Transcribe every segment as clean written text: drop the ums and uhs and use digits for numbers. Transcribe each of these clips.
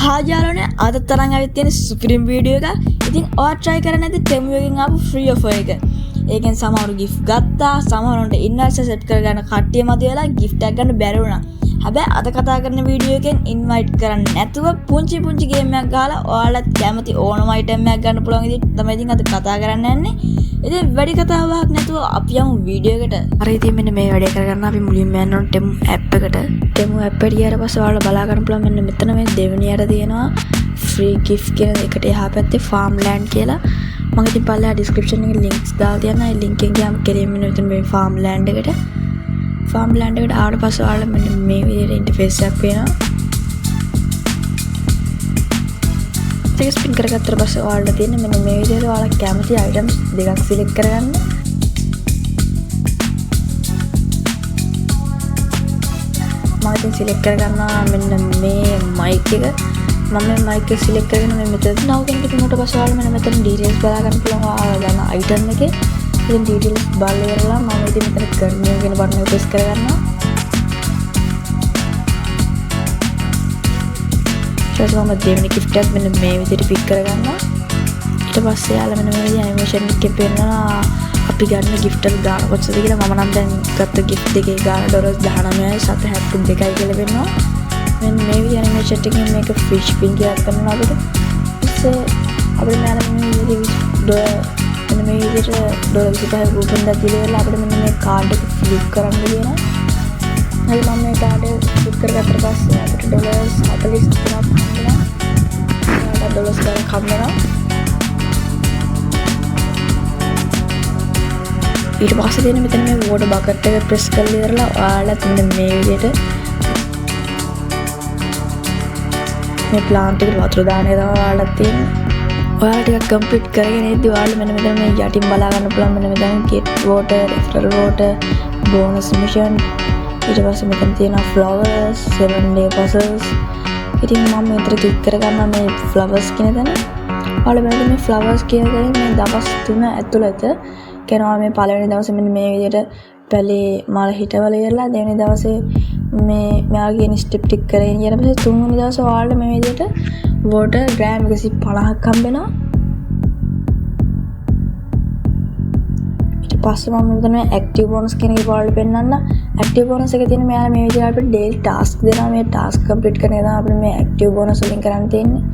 හාජාලනේ අද තරම් ඇවිත් තියෙන සුපිරිම වීඩියෝ එකක්. ඉතින් ඔයා try කරන්න නැති Temu එකෙන් ආපු free offer එක. ඒකෙන් සමහරු gift ගත්තා, සමහරුන්ට invite set කරගන්න කට්ටිය මදි වෙලා gift එකක් ගන්න බැරි වුණා. හැබැයි අද කතා කරන වීඩියෝ එකෙන් invite කරන්නේ නැතුව පුංචි game එකක් ගහලා ඔයාලත් කැමති ඕනම item එකක් ගන්න පුළුවන් විදිහට තමයි ඉතින් අද කතා කරන්න යන්නේ. ඉතින් වැඩි කතාවක් නැතුව අපි යමු වීඩියෝ එකට. හරි ඉතින් මෙන්න මේ වැඩේ කරගන්න අපි මුලින්ම යන්න ඕන Temu app එකට. Temu app එකට ගියාට පස්සේ ඔයාලා බලා ගන්න පුළුවන් මෙන්න මෙතන මේ දෙවෙනියට තියෙනවා free gift කියන එකට එහා පැත්තේ farmland කියලා. මම ඉතින් පල්ලෙහා description එකේ links දාලා තියනවා. ඒ link එකෙන් ගියාම කෙලින්ම මෙතන මේ farmland එකට. farmland එකට ආවට පස්සේ ඔයාලා මෙන්න මේ විදිහට interface එකක් වෙනවා. ඒක ස්පින් කරගත්තට පස්සේ ඔයාලට තියෙන මෙන්න මේ විදිහට ඔයාලා කැමති items දෙකක් select කරගන්න. මම ඉතින් select කරගන්නවා මෙන්න මේ mic එක. මම මේ mic එක select කරගෙන මේ මෙතන නව කෙනෙක් උනට පස්සේ ඔයාලා මෙන්න මෙතන details බලා ගන්න පුළුවන් ඔයාලා ගන්න item එකේ. ඉතින් details බලලා ඉවරලා මම ඉතින් මෙතන continue කියන button එක press කරගන්නවා. ඊට පස්සේ දෙවෙනි gift එක මෙන්න මේ විදිහට pick කරගන්නවා. ඊට පස්සේ යාළුවා මෙන්න මේ විදිහට animation එකේ පෙන්නනවා අපි ගන්න gift එක ගාන කොච්චරද කියලා. මම නම් දැන් ගත්ත gift එකේ ගාන $19.72 කියලා වෙනවා. මෙන්න මේ විදිහට animation එකකින් මේක fish pin කියලා කරනවා අපිට. ඊටසේ අපිට මෙන්න මේ විදිහට $25 රූපෙන් දීලා අපිට මෙන්න මේ card එක flip කරන්න දෙනවා. හරි මම මේ card එක flip කරගත්තට පස්සේ අපිට $43ක් හම්බෙනවා. $1 ගානක් හම්බෙනවා. ඊට පස්සේ තියෙන මෙතන මේ water bucket එක press කරලා ඉවරලා ඔයාලත් මෙන්න මේ විදිහට මේ plant එකට වතුර දාන්න තමයි ඔයාලත් තියෙන්නේ. ඔයාලා ටිකක් complete කරගෙන ඉද්දි ඔයාලා මෙන්න මෙතන මේ යටින් බලා ගන්න පුළුවන් මෙන්න මෙතන get water, referral water, bonus mission. ඊට පස්සේ මෙතන තියෙනවා flowers, 7-day puzzles. ඉතින් මම මෙතන click කරගන්නවා මේ flowers කියන තැන. ඔයාලා මෙතන මේ flowers කියන දේ මේ දවස් 3 ඇතුළත කරනවා. මේ පළවෙනි දවසේ මෙන්න මේ විදිහට පැලේ මල හිටවල ඉවරලා දෙවෙනි දවසේ මේ මෙයාගේ කියන ස්ටෙප් ටික කරගෙන ඊට පස්සේ තුන්වෙනි දවසේ ඔයාලට මේ විදිහට water gram 150ක් හම්බෙනවා. ඊට පස්සේ මම මෙතන active bonus කියන එක ඔයාලට පෙන්නන්න. active bonus එකේ තියෙන මෙයාලා මේ විදිහට අපිට daily task දෙනවා. මේ task complete කරන එක තමයි අපිට මේ active bonus වලින් කරන්න තියෙන්නේ.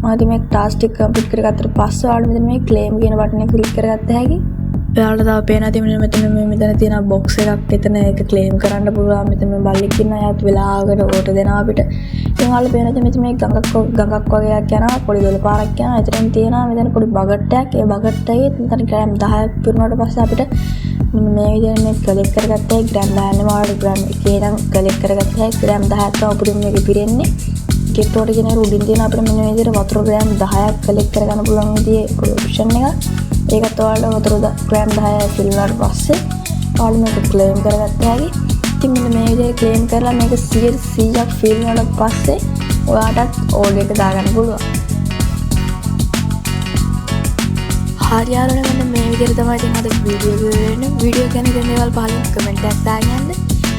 මම ඉතින් මේ task ටික complete කරගත්තට පස්සේ ඔයාලට මෙතන මේ claim කියන button එක click කරගත්ත හැකි. ඔයාලට තව පේනවා තියෙන්නේ මෙතන තියෙන box එකක්. එතන ඒක claim කරන්න පුළුවන්. මෙතන මේ බල්ලෙක් ඉන්නවා. එයාත් වෙලාවකට ඕට දෙනවා අපිට. ඉතින් ඔයාලට පේනවා මෙතන මේ ගඟක් වගේක් යනවා. පොඩි දොළ පාරක් යනවා. එතනින් තියෙනවා මෙතන පොඩි බකට් එකක්. ඒ බකට් එකේ මෙතන ග්‍රෑම් 10ක් පිරුණාට පස්සේ අපිට මේ විදිහට මේ කලෙක්ට් කරගත්තා. ග්‍රෑම් 10 වාට ග්‍රෑම් එකේ නම් කලෙක්ට් කරගත්තා. ග්‍රෑම් 10ක් තමයි උපරිම මේක පිරෙන්නේ. ගෙට්ටෝට කියන උඩින් තියෙන අපිට මෙන්න මේ විදිහට වතුර ග්‍රෑම් 10ක් කලෙක්ට් කරගන්න පුළුවන් විදිහේ ඔප්ෂන් එකක්. ඒකත් ඔයාලට වතුර ග්‍රෑම් 10 fill වුණාට පස්සේ ඔයාලා මේක claim කරගත්තා හැකි. ඉතින් මෙන්න මේ විදිහට claim කරලා මේක 100ක් fill වුණාට පස්සේ ඔයාලටත් order එක දාගන්න පුළුවන්. හරි යාළුවනේ මෙන්න මේ විදිහට තමයි ඉතින් අද වීඩියෝ එක වෙන්නේ. වීඩියෝ ගැන ඉතින් දේවල් පහලින් කමෙන්ට් එකක් දාන්න යන්න.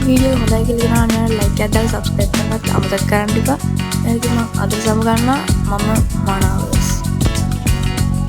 වීඩියෝ හොඳයි කියලා කියනවා නම් like එකක් දාලා subscribe කරන්නත් අමතක කරන්න එපා. එහෙනම් අද සමු ගන්නවා මම මනාවස්.